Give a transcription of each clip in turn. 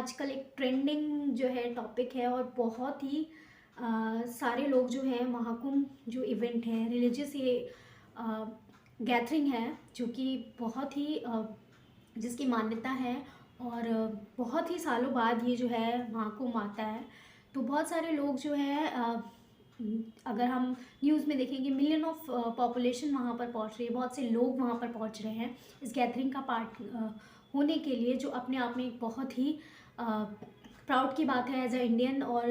आजकल एक ट्रेंडिंग जो है टॉपिक है और बहुत ही सारे लोग जो हैं महाकुंभ जो इवेंट है रिलीजियस ये गैदरिंग है जो कि बहुत ही जिसकी मान्यता है और बहुत ही सालों बाद ये जो है महाकुंभ आता है। तो बहुत सारे लोग जो है अगर हम न्यूज़ में देखेंगे मिलियन ऑफ पॉपुलेशन वहाँ पर पहुँच रही है, बहुत से लोग वहाँ पर पहुँच रहे हैं इस गैदरिंग का पार्ट होने के लिए, जो अपने आप में एक बहुत ही प्राउड की बात है एज अ इंडियन। और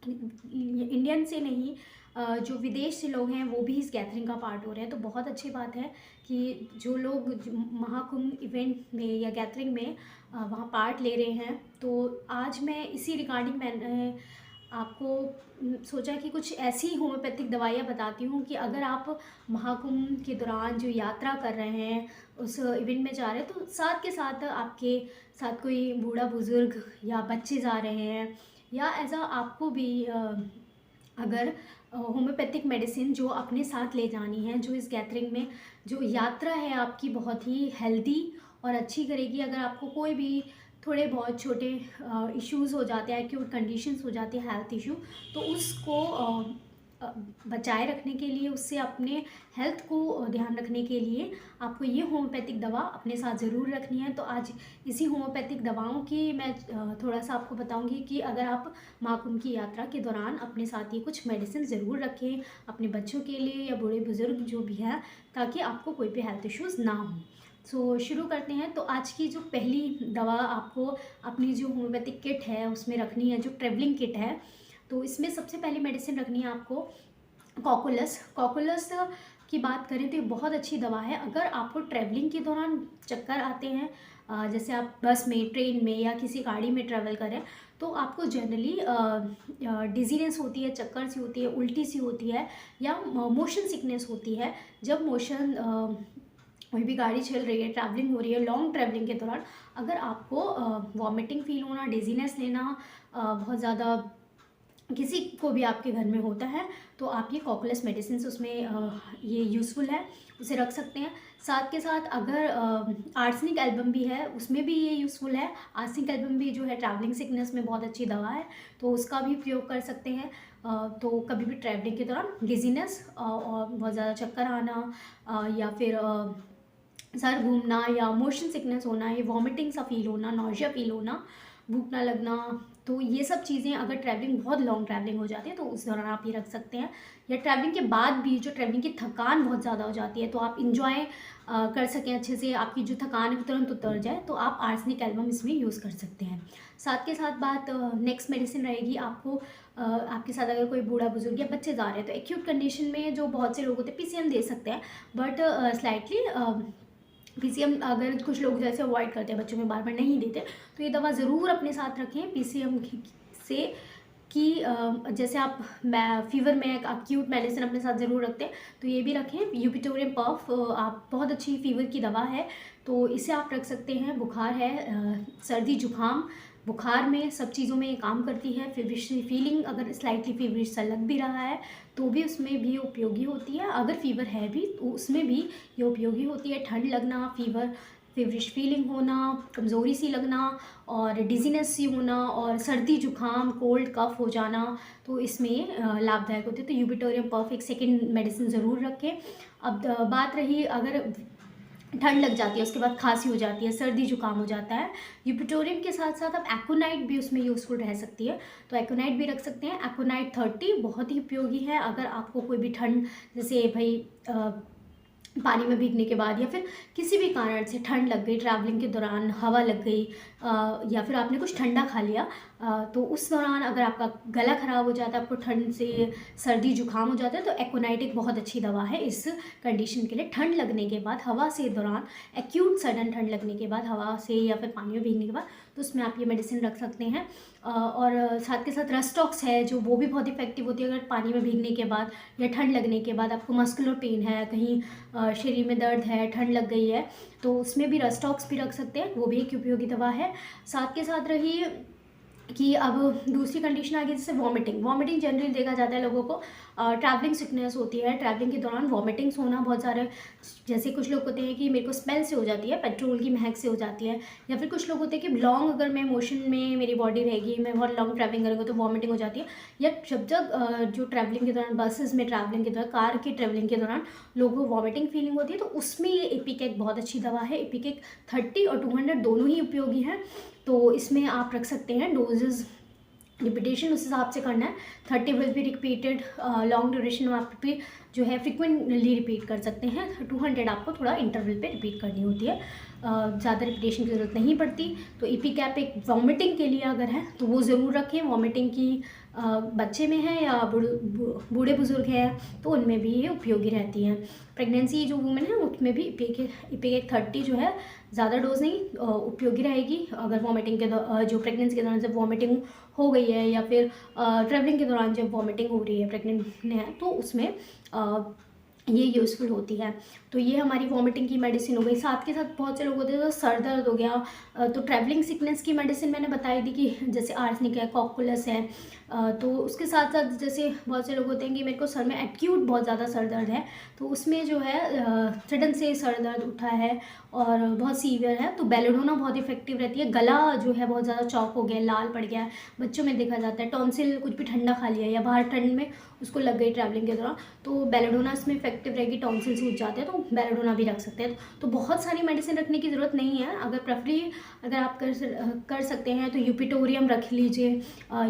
इंडियन से नहीं, जो विदेश से लोग हैं वो भी इस गैदरिंग का पार्ट हो रहे हैं। तो बहुत अच्छी बात है कि जो लोग महाकुंभ इवेंट में या गैदरिंग में वहाँ पार्ट ले रहे हैं। तो आज मैं इसी रिगार्डिंग मैंने आपको सोचा कि कुछ ऐसी होम्योपैथिक दवाइयाँ बताती हूँ कि अगर आप महाकुंभ के दौरान जो यात्रा कर रहे हैं उस इवेंट में जा रहे हैं, तो साथ के साथ आपके साथ कोई बूढ़ा बुज़ुर्ग या बच्चे जा रहे हैं, या एज अ आपको भी अगर होम्योपैथिक मेडिसिन जो अपने साथ ले जानी है, जो इस गैदरिंग में जो यात्रा है आपकी बहुत ही हेल्दी और अच्छी करेगी। अगर आपको कोई भी थोड़े बहुत छोटे इश्यूज़ हो जाते हैं, एक्यूट कंडीशंस हो जाती है हेल्थ इशू, तो उसको बचाए रखने के लिए, उससे अपने हेल्थ को ध्यान रखने के लिए आपको ये होम्योपैथिक दवा अपने साथ ज़रूर रखनी है। तो आज इसी होम्योपैथिक दवाओं की मैं थोड़ा सा आपको बताऊंगी कि अगर आप महाकुंभ की यात्रा के दौरान अपने साथ ये कुछ मेडिसिन ज़रूर रखें अपने बच्चों के लिए या बूढ़े बुज़ुर्ग जो भी है, ताकि आपको कोई भी हेल्थ इश्यूज़ ना हो। शुरू करते हैं। तो आज की जो पहली दवा आपको अपनी जो होम्योपैथिक किट है उसमें रखनी है, जो ट्रेवलिंग किट है, तो इसमें सबसे पहली मेडिसिन रखनी है आपको कॉकुलस। कॉकुलस की बात करें तो ये बहुत अच्छी दवा है। अगर आपको ट्रैवलिंग के दौरान चक्कर आते हैं, जैसे आप बस में, ट्रेन में या किसी गाड़ी में ट्रैवल करें, तो आपको जनरली डिजीनेस होती है, चक्कर सी होती है, उल्टी सी होती है, या मोशन सिकनेस होती है। जब मोशन कोई भी गाड़ी चल रही है, ट्रैवलिंग हो रही है, लॉन्ग ट्रैवलिंग के दौरान अगर आपको वॉमिटिंग फील होना, डिजीनेस लेना, बहुत ज़्यादा किसी को भी आपके घर में होता है, तो आप ये कॉकुलस मेडिसिन उसमें ये यूज़फुल है, उसे रख सकते हैं। साथ के साथ अगर आर्सेनिक एल्बम भी है, उसमें भी ये यूज़फुल है। आर्सेनिक एल्बम भी जो है ट्रैवलिंग सिकनेस में बहुत अच्छी दवा है, तो उसका भी उपयोग कर सकते हैं। तो कभी भी ट्रैवलिंग के दौरान डिजीनेस और बहुत ज़्यादा चक्कर आना, या फिर सर घूमना या मोशन सिकनेस होना, ये वॉमिटिंग सा फील होना, नौजिया फील होना, भूख ना लगना, तो ये सब चीज़ें अगर ट्रैवलिंग बहुत लॉन्ग ट्रैवलिंग हो जाती है तो उस दौरान आप ये रख सकते हैं। या ट्रैवलिंग के बाद भी जो ट्रैवलिंग की थकान बहुत ज़्यादा हो जाती है, तो आप इंजॉय कर सकें अच्छे से, आपकी जो थकान है वो तुरंत उतर जाए, तो आप आर्सेनिक एल्बम इसमें यूज़ कर सकते हैं। साथ के साथ बात नेक्स्ट मेडिसिन रहेगी आपको, आपके साथ अगर कोई बूढ़ा बुजुर्ग या बच्चे जा रहे हैं, तो एक्यूट कंडीशन में जो बहुत से लोग होते हैं पीसीएम दे सकते हैं, बट स्लाइटली पीसीएम अगर कुछ लोग जैसे अवॉइड करते हैं, बच्चों में बार बार नहीं देते, तो ये दवा ज़रूर अपने साथ रखें पीसीएम से। कि जैसे आप फीवर में एक एक्यूट मेडिसिन अपने साथ ज़रूर रखते हैं, तो ये भी रखें। यूपिटोरियम पफ आप बहुत अच्छी फीवर की दवा है, तो इसे आप रख सकते हैं। बुखार है, सर्दी जुकाम, बुखार में सब चीज़ों में ये काम करती है। फीवरिश फीलिंग अगर स्लाइटली फीवरिश सा लग भी रहा है तो भी उसमें भी उपयोगी होती है। अगर फीवर है भी तो उसमें भी ये उपयोगी होती है। ठंड लगना, फीवरिश फीलिंग होना, कमज़ोरी सी लगना और डिजीनेस सी होना और सर्दी जुकाम, कोल्ड कफ हो जाना, तो इसमें लाभदायक होते हैं। तो यूबिटोरियम पफ एक सेकेंड मेडिसिन ज़रूर रखें। अब बात रही अगर ठंड लग जाती है, उसके बाद खांसी हो जाती है, सर्दी जुकाम हो जाता है, यूपिटोरियम के साथ साथ अब एक्ोनाइट भी उसमें यूज़फुल रह सकती है, तो एक्ोनाइट भी रख सकते हैं। एक्ोनाइट 30 बहुत ही उपयोगी है अगर आपको कोई भी ठंड, जैसे भाई पानी में भीगने के बाद या फिर किसी भी कारण से ठंड लग गई, ट्रैवलिंग के दौरान हवा लग गई, या फिर आपने कुछ ठंडा खा लिया, तो उस दौरान अगर आपका गला ख़राब हो जाता है, आपको ठंड से सर्दी जुकाम हो जाता है, तो एक्ोनाइट एक बहुत अच्छी दवा है इस कंडीशन के लिए। ठंड लगने के बाद, हवा से दौरान, एक्यूट सडन ठंड लगने के बाद, हवा से या फिर पानी में भीगने के बाद, तो उसमें आप ये मेडिसिन रख सकते हैं। और साथ के साथ रस्टॉक्स है, जो वो भी बहुत इफेक्टिव होती है अगर पानी में भीगने के बाद या ठंड लगने के बाद आपको मस्कुलर पेन है, कहीं शरीर में दर्द है, ठंड लग गई है, तो उसमें भी रस्टॉक्स भी रख सकते हैं, वो भी एक उपयोगी दवा है। साथ के साथ रही कि अब दूसरी कंडीशन आ गई जैसे वॉमिटिंग। वॉमिटिंग जनरली देखा जाता है लोगों को ट्रैवलिंग सिकनेस होती है, ट्रैवलिंग के दौरान वॉमिटिंग्स होना बहुत सारे। जैसे कुछ लोग होते हैं कि मेरे को स्मेल से हो जाती है, पेट्रोल की महक से हो जाती है, या फिर कुछ लोग होते हैं कि लॉन्ग अगर मैं मोशन में मेरी बॉडी रहेगी, मैं बहुत लॉन्ग ट्रैवलिंग करूँगा तो वॉमिटिंग हो जाती है। या जब जो ट्रैवलिंग के दौरान, बसेस में ट्रैवलिंग के दौरान, कार की ट्रैवलिंग के दौरान लोगों को वॉमिटिंग फीलिंग होती है, तो उसमें ये एपिकेक बहुत अच्छी दवा है। एपिकेक 30 और 200 दोनों ही उपयोगी हैं, तो इसमें आप रख सकते हैं। डोजेज़ रिपीटेशन उस हिसाब से करना है। 30 will be repeated, long duration में आप रिपीट जो है फ्रिक्वेंटली रिपीट कर सकते हैं। 200 आपको थोड़ा इंटरवल पे रिपीट करनी होती है, ज़्यादा रिपीटेशन की ज़रूरत नहीं पड़ती। तो इपिकैप एक वॉमिटिंग के लिए अगर है तो वो ज़रूर रखें। वॉमिटिंग की बच्चे में है या बूढ़े बुजुर्ग हैं तो उनमें भी ये उपयोगी रहती हैं। प्रेगनेंसी जो वुमेन है उसमें भी इपिकेक 30 जो है ज़्यादा डोज नहीं उपयोगी रहेगी। अगर वॉमिटिंग के जो प्रेगनेंसी के दौरान जब वॉमिटिंग हो गई है या फिर ट्रैवलिंग के दौरान जब वॉमिटिंग हो रही है, प्रेग्नेंट है, तो उसमें ये यूज़फुल होती है। तो ये हमारी वॉमिटिंग की मेडिसिन हो गई। साथ के साथ बहुत से लोग होते हैं तो सर दर्द हो गया, तो ट्रैवलिंग सिकनेस की मेडिसिन मैंने बताई थी कि जैसे आर्सेनिक है, कॉकुलस है। तो उसके साथ साथ जैसे बहुत से लोग होते हैं कि मेरे को सर में एक्यूट बहुत ज़्यादा सर दर्द है, तो उसमें जो है सडन से सर दर्द उठा है और बहुत सीवियर है, तो बेलेडोना बहुत इफेक्टिव रहती है। गला जो है बहुत ज़्यादा चौक हो गया, लाल पड़ गया है, बच्चों में देखा जाता है। टॉन्सिल कुछ भी ठंडा खा लिया या बाहर ठंड में उसको लग गई ट्रैवलिंग के दौरान, तो बेलेडोना इसमें इफेक्टिव रहेगी। टॉन्सिल सूज जाते हैं तो बेलेडोना भी रख सकते हैं। तो बहुत सारी मेडिसिन रखने की ज़रूरत नहीं है। अगर प्रेफरली अगर आप कर सकते हैं तो यूपिटोरियम रख लीजिए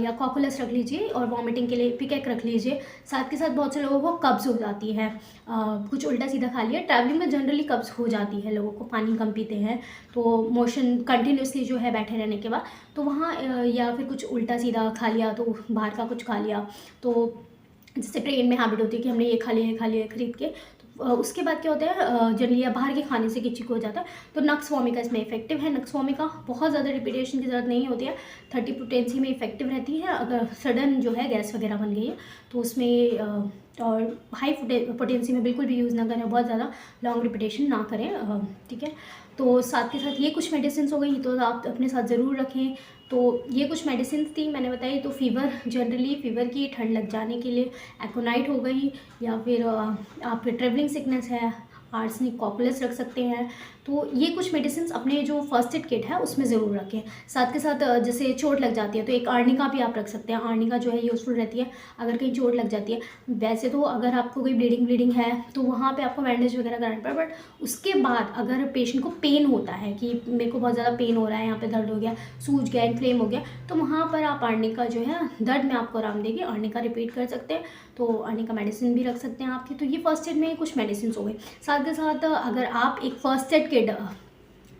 या कॉकुलस रख लीजिए, और वॉमिटिंग के लिए पिकेक रख लीजिए। साथ के साथ बहुत से लोगों को कब्ज़ हो जाती है, कुछ उल्टा सीधा खा लिया। ट्रैवलिंग में जनरली कब्ज़ हो जाती है लोगों को, पानी कम पीते हैं तो मोशन कंटिन्यूसली जो है बैठे रहने के बाद, तो वहाँ या फिर कुछ उल्टा सीधा खा लिया, तो बाहर का कुछ खा लिया, तो जैसे ट्रेन में हैबिट होती है कि हमने ये खा लिया खरीद के, तो उसके बाद क्या होता है जनरली या बाहर के खाने से किचिक हो जाता है। तो नक्स वोमिका इसमें इफेक्टिव है। नक्स वोमिका बहुत ज़्यादा रिपीटेशन की ज़रूरत नहीं होती है, 30 पोटेंसी में इफेक्टिव रहती है। अगर सडन जो है गैस वगैरह बन गई है तो उसमें और हाई पोटेंसी में बिल्कुल भी यूज़ ना करें, बहुत ज़्यादा लॉन्ग रिपीटेशन ना करें, ठीक है। तो साथ के साथ ये कुछ मेडिसिन हो गई, तो आप अपने साथ ज़रूर रखें। तो ये कुछ मेडिसिन थी मैंने बताई। तो फीवर, जनरली फीवर की ठंड लग जाने के लिए एकोनाइट हो गई, या फिर आप ट्रेवलिंग सिकनेस है, आर्सेनिक कॉकुलस रख सकते हैं। तो ये कुछ मेडिसिन अपने जो फर्स्ट एड किट है उसमें ज़रूर रखें। साथ के साथ जैसे चोट लग जाती है तो एक आर्निका भी आप रख सकते हैं। आर्निका जो है यूज़फुल रहती है अगर कहीं चोट लग जाती है। वैसे तो अगर आपको कोई ब्लीडिंग है तो वहाँ पे आपको बैंडेज वगैरह कराना पड़ा, बट उसके बाद अगर पेशेंट को पेन होता है कि मेरे को बहुत ज़्यादा पेन हो रहा है, यहाँ पे दर्द हो गया, सूज गया, इन्फ्लेम हो गया, तो वहाँ पर आप आर्निका जो है दर्द में आपको आराम देगी, आर्निका रिपीट कर सकते हैं। तो आर्निका मेडिसिन भी रख सकते हैं आपकी। तो ये फर्स्ट एड में कुछ मेडिसिन हो गई। साथ के साथ अगर आप एक फर्स्ट एड किट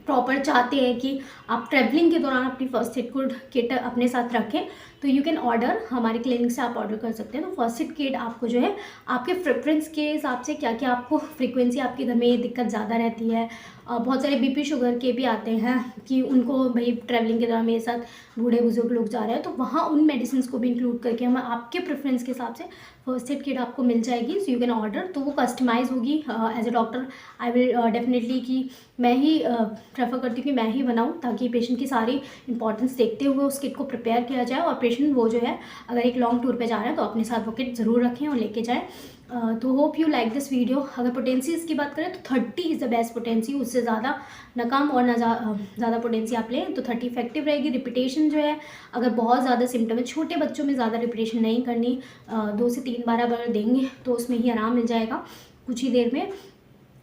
प्रॉपर चाहते हैं कि आप ट्रैवलिंग के दौरान अपनी फर्स्ट एड किट अपने साथ रखें, तो यू कैन ऑर्डर, हमारे क्लिनिक से आप ऑर्डर कर सकते हैं। तो फर्स्ट एड किट आपको जो है आपके प्रेफरेंस के हिसाब से, क्या क्या आपको फ्रीक्वेंसी आपके घर में ये दिक्कत ज़्यादा रहती है, बहुत सारे बीपी शुगर के भी आते हैं कि उनको भाई ट्रैवलिंग के दौरान मेरे साथ बूढ़े बुजुर्ग लोग जा रहे हैं, तो वहाँ उन मेडिसिन को भी इंक्लूड करके हम आपके प्रेफरेंस के हिसाब से फर्स्ट एड किट आपको मिल जाएगी। So you can order. तो वो कस्टमाइज़ होगी। As a doctor I will definitely कि मैं ही प्रेफर करती हूँ कि मैं ही बनाऊँ, ताकि पेशेंट की सारी इंपॉर्टेंस देखते हुए उस किट को प्रिपेयर किया जाए, और पेशेंट वो जो है अगर एक लॉन्ग टूर पे जा रहे हैं तो अपने साथ वो किट ज़रूर रखें और लेके जाएँ। तो hope you like this video. अगर पोटेंसीज़ की बात करें तो 30 इज़ द बेस्ट पोटेंसी, उससे ज़्यादा ना कम और ना ज़्यादा पोटेंसी आप लें तो 30 इफेक्टिव रहेगी। रिपीटेशन जो है अगर बहुत ज़्यादा सिम्टम है, छोटे बच्चों में ज़्यादा रिपीटेशन नहीं करनी, 2 से 3 बार अगर देंगे तो उसमें ही आराम मिल जाएगा कुछ ही देर में।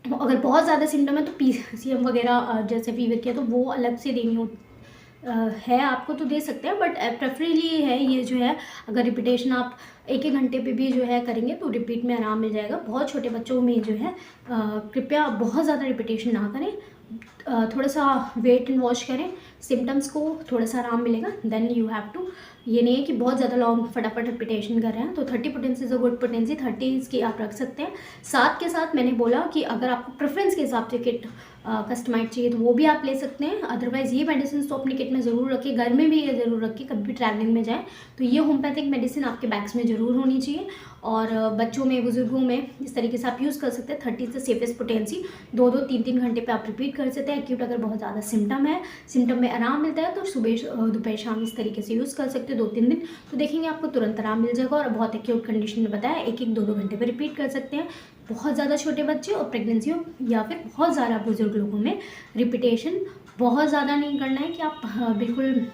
अगर बहुत ज़्यादा सिम्टम है तो PCM वगैरह जैसे फीवर किया तो वो अलग से देनी होती है आपको, तो दे सकते हैं, बट प्रेफरेबली है ये जो है अगर रिपीटेशन आप 1-1 घंटे पे भी जो है करेंगे तो रिपीट में आराम मिल जाएगा। बहुत छोटे बच्चों में जो है कृपया बहुत ज़्यादा रिपीटेशन ना करें, थोड़ा सा वेट एंड वॉच करें, सिम्टम्स को थोड़ा सा आराम मिलेगा, देन यू हैव टू। ये नहीं है कि बहुत ज़्यादा लॉन्ग फटाफट रिपीटेशन कर रहे हैं। तो 30 potency is a good potency, 30 की आप रख सकते हैं। साथ के साथ मैंने बोला कि अगर आपको प्रेफरेंस के हिसाब से किट कस्टमाइज चाहिए तो वो भी आप ले सकते हैं। अदरवाइज़ ये मेडिसिन तो अपनी किट में ज़रूर रखें, घर में भी ये ज़रूर रखें, कभी भी ट्रैवलिंग में जाएँ तो ये होम्योपैथिक मेडिसिन आपके बैग्स में ज़रूर होनी चाहिए। और बच्चों में, बुजुर्गों में इस तरीके से आप यूज़ कर सकते हैं। 30 से सेफेस्ट पोटेंसी 2-2, 3-3 घंटे पे आप रिपीट कर सकते हैं। है। एक्यूट अगर बहुत ज़्यादा सिम्टम में आराम मिलता है तो सुबह दोपहर शाम इस तरीके से यूज़ कर सकते हो 2-3 दिन, तो देखेंगे आपको तुरंत आराम मिल जाएगा। और बहुत एक्यूट कंडीशन में बताया 1-1, 2-2 घंटे पर रिपीट कर सकते हैं। बहुत ज़्यादा छोटे बच्चे और प्रेगनेंसी हो या फिर बहुत ज़्यादा बुजुर्ग लोगों में रिपीटेशन बहुत ज़्यादा नहीं करना है कि आप बिल्कुल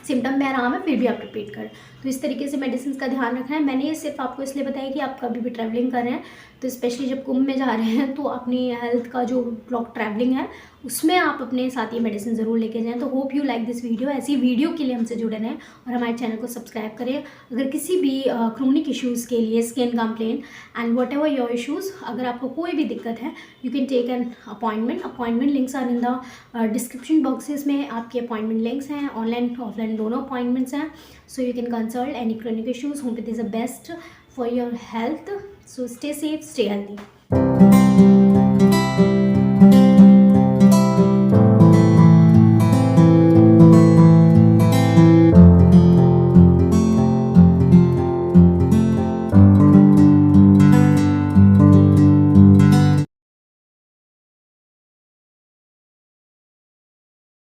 सिम्टम में आराम है फिर भी आप रिपीट करें। तो इस तरीके से मेडिसिन का ध्यान रखना है। मैंने ये सिर्फ आपको इसलिए बताया कि आप कभी भी ट्रैवलिंग कर रहे हैं तो स्पेशली जब कुंभ में जा रहे हैं तो अपनी हेल्थ का जो ट्रैवलिंग है उसमें आप अपने साथ ये मेडिसिन ज़रूर लेके जाएं। तो hope you like this video. ऐसी वीडियो के लिए हमसे जुड़े रहें और हमारे चैनल को सब्सक्राइब करें। अगर किसी भी क्रोनिक इश्यूज़ के लिए, skin complain and whatever your issues, अगर आपको कोई भी दिक्कत है you can take an appointment links are in the description boxes में आपके अपॉइंटमेंट लिंक्स हैं, ऑनलाइन ऑफलाइन दोनों अपॉइंटमेंट्स हैं। So you can consult any chronic issues. Homeopathy is the best for your health, so stay safe, stay healthy.